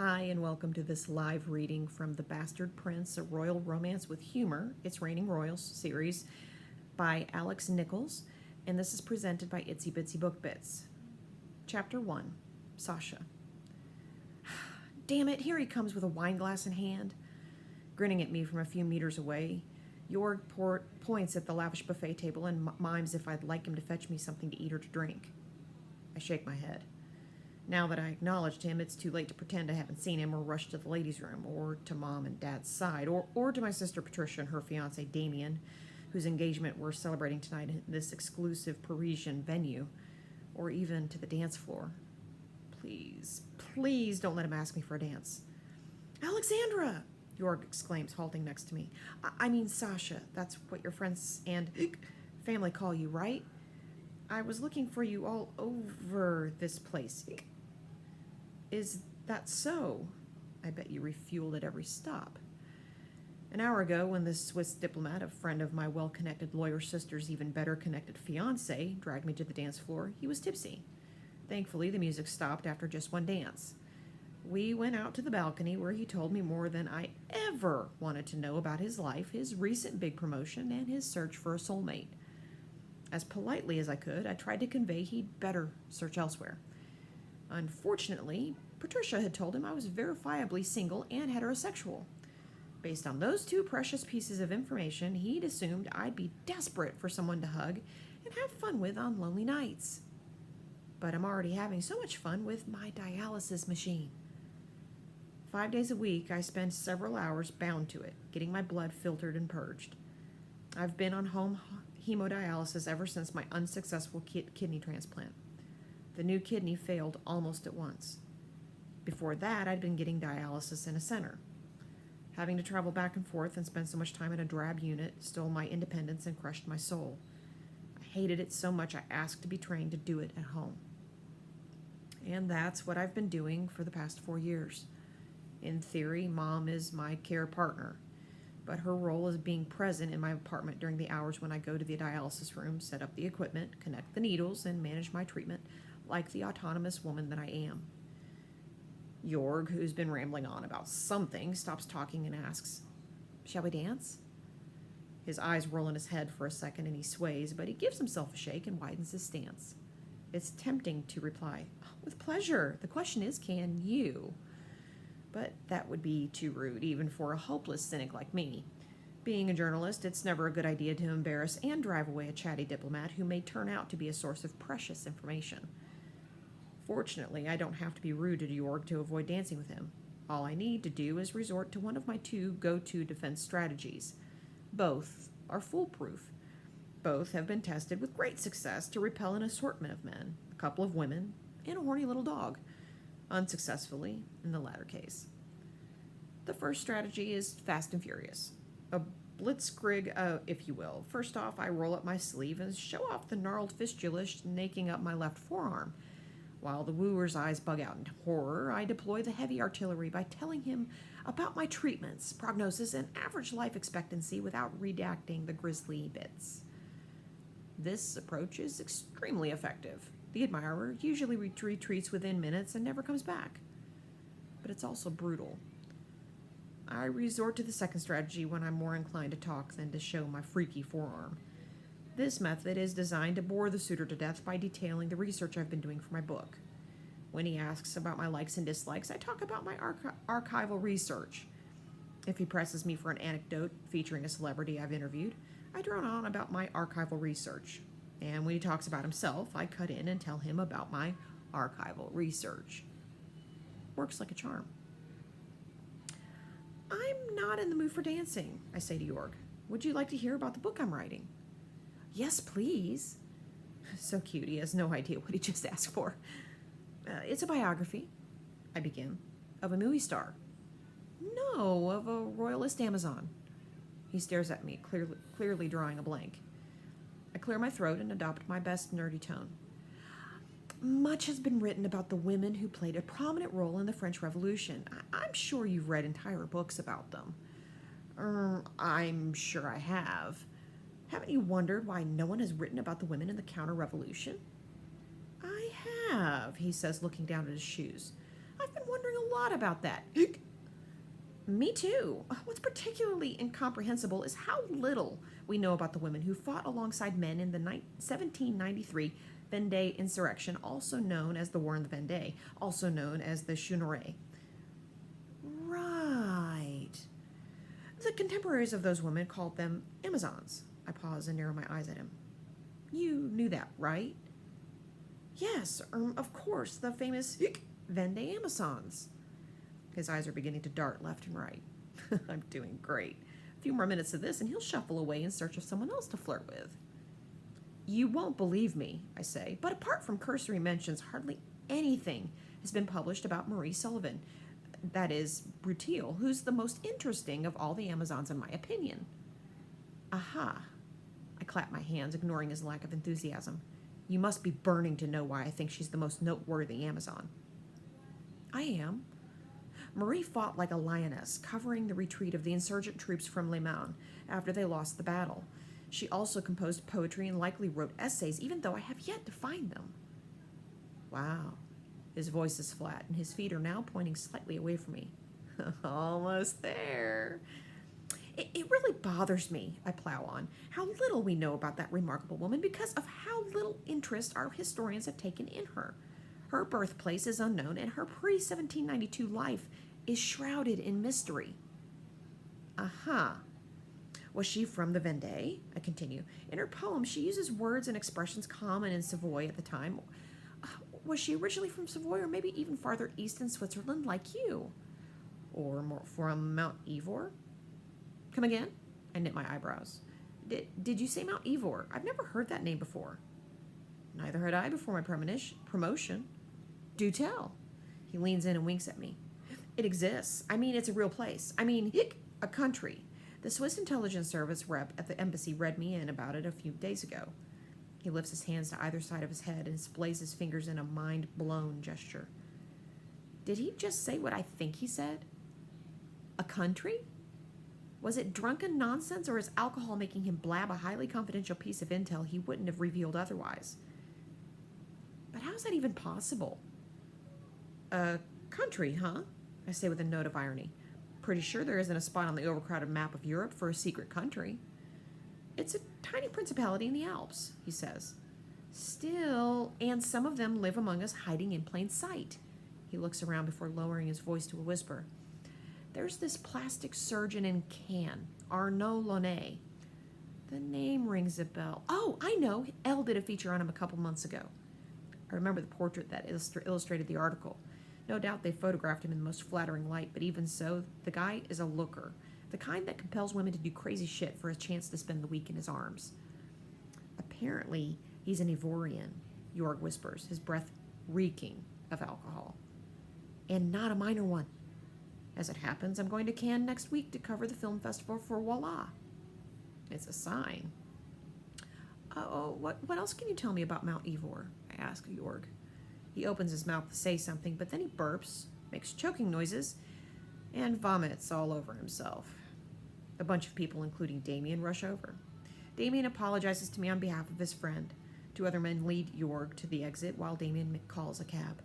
Hi, and welcome to this live reading from The Bastard Prince, a royal romance with humor. It's Reigning Royals series by Alix Nichols, and this is presented by Itsy Bitsy Book Bits. Chapter 1, Sasha. Damn it, here he comes with a wine glass in hand. Grinning at me from a few meters away, Jorg points at the lavish buffet table and mimes if I'd like him to fetch me something to eat or to drink. I shake my head. Now that I acknowledged him, it's too late to pretend I haven't seen him or rush to the ladies' room, or to Mom and Dad's side, or to my sister Patricia and her fiancé Damien, whose engagement we're celebrating tonight in this exclusive Parisian venue, or even to the dance floor. Please, please don't let him ask me for a dance. Alexandra! Jorg exclaims, halting next to me. I mean Sasha. That's what your friends and family call you, right? I was looking for you all over this place. Is that so? I bet you refueled at every stop. An hour ago, when this Swiss diplomat, a friend of my well-connected lawyer sister's even better-connected fiancé, dragged me to the dance floor, he was tipsy. Thankfully, the music stopped after just one dance. We went out to the balcony where he told me more than I ever wanted to know about his life, his recent big promotion, and his search for a soulmate. As politely as I could, I tried to convey he'd better search elsewhere. Unfortunately, Patricia had told him I was verifiably single and heterosexual. Based on those two precious pieces of information, he'd assumed I'd be desperate for someone to hug and have fun with on lonely nights. But I'm already having so much fun with my dialysis machine. 5 days a week, I spend several hours bound to it, getting my blood filtered and purged. I've been on home hemodialysis ever since my unsuccessful kidney transplant. The new kidney failed almost at once. Before that, I'd been getting dialysis in a center. Having to travel back and forth and spend so much time in a drab unit stole my independence and crushed my soul. I hated it so much I asked to be trained to do it at home. And that's what I've been doing for the past 4 years. In theory, Mom is my care partner, but her role is being present in my apartment during the hours when I go to the dialysis room, set up the equipment, connect the needles, and manage my treatment like the autonomous woman that I am. Jorg, who's been rambling on about something, stops talking and asks, "Shall we dance?" His eyes roll in his head for a second and he sways, but he gives himself a shake and widens his stance. It's tempting to reply, "With pleasure. The question is, can you?" But that would be too rude, even for a hopeless cynic like me. Being a journalist, it's never a good idea to embarrass and drive away a chatty diplomat who may turn out to be a source of precious information. Fortunately, I don't have to be rude to Jorg to avoid dancing with him. All I need to do is resort to one of my two go-to defense strategies. Both are foolproof. Both have been tested with great success to repel an assortment of men, a couple of women, and a horny little dog. Unsuccessfully in the latter case. The first strategy is fast and furious. A blitzkrieg, if you will. First off, I roll up my sleeve and show off the gnarled fistula snaking up my left forearm. While the wooer's eyes bug out in horror, I deploy the heavy artillery by telling him about my treatments, prognosis, and average life expectancy without redacting the grisly bits. This approach is extremely effective. The admirer usually retreats within minutes and never comes back. But it's also brutal. I resort to the second strategy when I'm more inclined to talk than to show my freaky forearm. This method is designed to bore the suitor to death by detailing the research I've been doing for my book. When he asks about my likes and dislikes, I talk about my archival research. If he presses me for an anecdote featuring a celebrity I've interviewed, I drone on about my archival research. And when he talks about himself, I cut in and tell him about my archival research. Works like a charm. "I'm not in the mood for dancing," I say to Jorg. "Would you like to hear about the book I'm writing?" "Yes, please." So cute, he has no idea what he just asked for. It's a biography," I begin. "Of a movie star." "No, of a royalist Amazon." He stares at me, clearly drawing a blank. I clear my throat and adopt my best nerdy tone. "Much has been written about the women who played a prominent role in the French Revolution. I'm sure you've read entire books about them." I'm sure I have. Haven't you wondered why no one has written about the women in the counter-revolution?" "I have," he says, looking down at his shoes. "I've been wondering a lot about that. Me too. What's particularly incomprehensible is how little we know about the women who fought alongside men in the 1793 Vendée insurrection, also known as the War in the Vendée, also known as the Chouannerie. Right. The contemporaries of those women called them Amazons. I pause and narrow my eyes at him. You knew that, right? Yes, of course, the famous Vendée Amazons. His eyes are beginning to dart left and right. I'm doing great. A few more minutes of this and he'll shuffle away in search of someone else to flirt with. You won't believe me, I say, but apart from cursory mentions, hardly anything has been published about Marie Sullivan. That is, Brutile, who's the most interesting of all the Amazons in my opinion. Aha. I clap my hands, ignoring his lack of enthusiasm. You must be burning to know why I think she's the most noteworthy Amazon. I am. Marie fought like a lioness, covering the retreat of the insurgent troops from Le Mans after they lost the battle. She also composed poetry and likely wrote essays, even though I have yet to find them. Wow. His voice is flat, and his feet are now pointing slightly away from me. Almost there. It really bothers me, I plow on, how little we know about that remarkable woman because of how little interest our historians have taken in her. Her birthplace is unknown, and her pre-1792 life is shrouded in mystery. Aha. Was she from the Vendée? I continue. In her poem, she uses words and expressions common in Savoy at the time. Was she originally from Savoy, or maybe even farther east in Switzerland, like you? Or more from Mount Ivor? Come again? I knit my eyebrows. Did you say Mount Ivor? I've never heard that name before. Neither had I before my promotion. Do tell. He leans in and winks at me. It exists. I mean, it's a real place. I mean, a country. The Swiss intelligence service rep at the embassy read me in about it a few days ago. He lifts his hands to either side of his head and displays his fingers in a mind-blown gesture. Did he just say what I think he said? A country? Was it drunken nonsense, or is alcohol making him blab a highly confidential piece of intel he wouldn't have revealed otherwise? But how is that even possible? A country, huh? I say with a note of irony. Pretty sure there isn't a spot on the overcrowded map of Europe for a secret country. It's a tiny principality in the Alps, he says. Still, and some of them live among us hiding in plain sight. He looks around before lowering his voice to a whisper. There's this plastic surgeon in Cannes, Arnaud Launay. The name rings a bell. Oh, I know. Elle did a feature on him a couple months ago. I remember the portrait that illustrated the article. No doubt they photographed him in the most flattering light, but even so, the guy is a looker. The kind that compels women to do crazy shit for a chance to spend the week in his arms. Apparently, he's an Ivorian, Jorg whispers, his breath reeking of alcohol. And not a minor one. As it happens, I'm going to Cannes next week to cover the film festival for Voila. It's a sign. Oh, what else can you tell me about Mount Ivor? I ask Jorg. He opens his mouth to say something, but then he burps, makes choking noises, and vomits all over himself. A bunch of people, including Damien, rush over. Damien apologizes to me on behalf of his friend. Two other men lead Jorg to the exit while Damien calls a cab.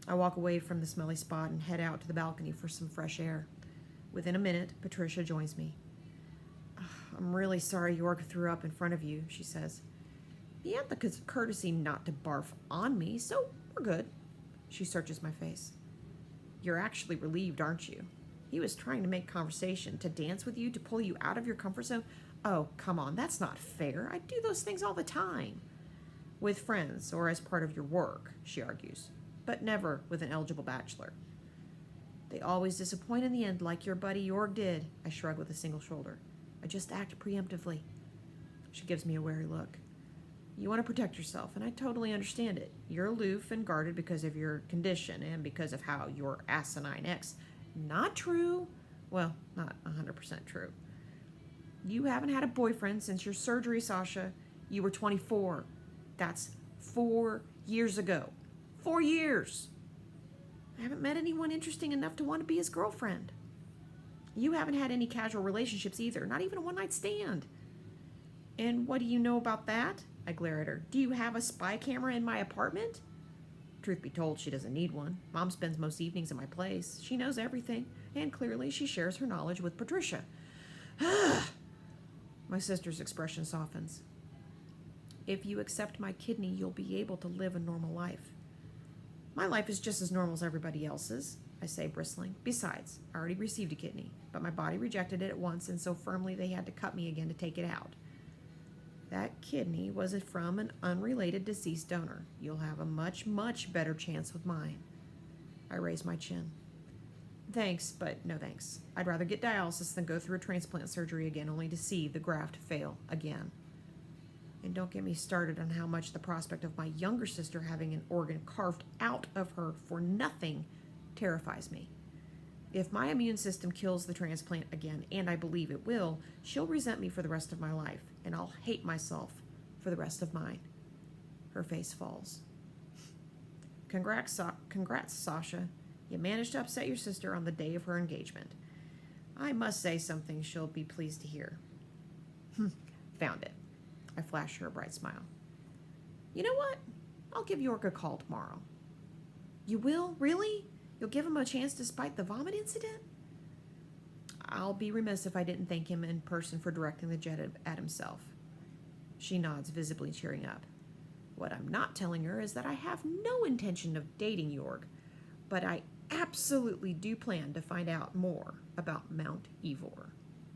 I walk away from the smelly spot and head out to the balcony for some fresh air. Within a minute, Patricia joins me. I'm really sorry Jorg threw up in front of you, she says. He had the courtesy not to barf on me, so we're good. She searches my face. You're actually relieved, aren't you? He was trying to make conversation, to dance with you, to pull you out of your comfort zone. Oh, come on, that's not fair. I do those things all the time. With friends or as part of your work, she argues, but never with an eligible bachelor. They always disappoint in the end, like your buddy Jorg did. I shrug with a single shoulder. I just act preemptively. She gives me a wary look. You want to protect yourself, and I totally understand it. You're aloof and guarded because of your condition and because of how your asinine ex. Not true. Well, not 100% true. You haven't had a boyfriend since your surgery, Sasha. You were 24. That's 4 years ago. 4 years. I haven't met anyone interesting enough to want to be his girlfriend. You haven't had any casual relationships either, not even a one-night stand. And what do you know about that? I glare at her. Do you have a spy camera in my apartment? Truth be told, she doesn't need one. Mom spends most evenings at my place. She knows everything, and clearly she shares her knowledge with Patricia. My sister's expression softens. If you accept my kidney, you'll be able to live a normal life. My life is just as normal as everybody else's, I say, bristling. Besides, I already received a kidney, but my body rejected it at once, and so firmly they had to cut me again to take it out. That kidney was from an unrelated deceased donor. You'll have a much, much better chance with mine. I raise my chin. Thanks, but no thanks. I'd rather get dialysis than go through a transplant surgery again only to see the graft fail again. And don't get me started on how much the prospect of my younger sister having an organ carved out of her for nothing terrifies me. If my immune system kills the transplant again, and I believe it will, she'll resent me for the rest of my life, and I'll hate myself for the rest of mine. Her face falls. Congrats, Sasha. You managed to upset your sister on the day of her engagement. I must say something she'll be pleased to hear. Found it. I flash her a bright smile. You know what? I'll give York a call tomorrow. You will? Really? You'll give him a chance despite the vomit incident? I'll be remiss if I didn't thank him in person for directing the jet at himself. She nods, visibly cheering up. What I'm not telling her is that I have no intention of dating York, but I absolutely do plan to find out more about Mount Ivor.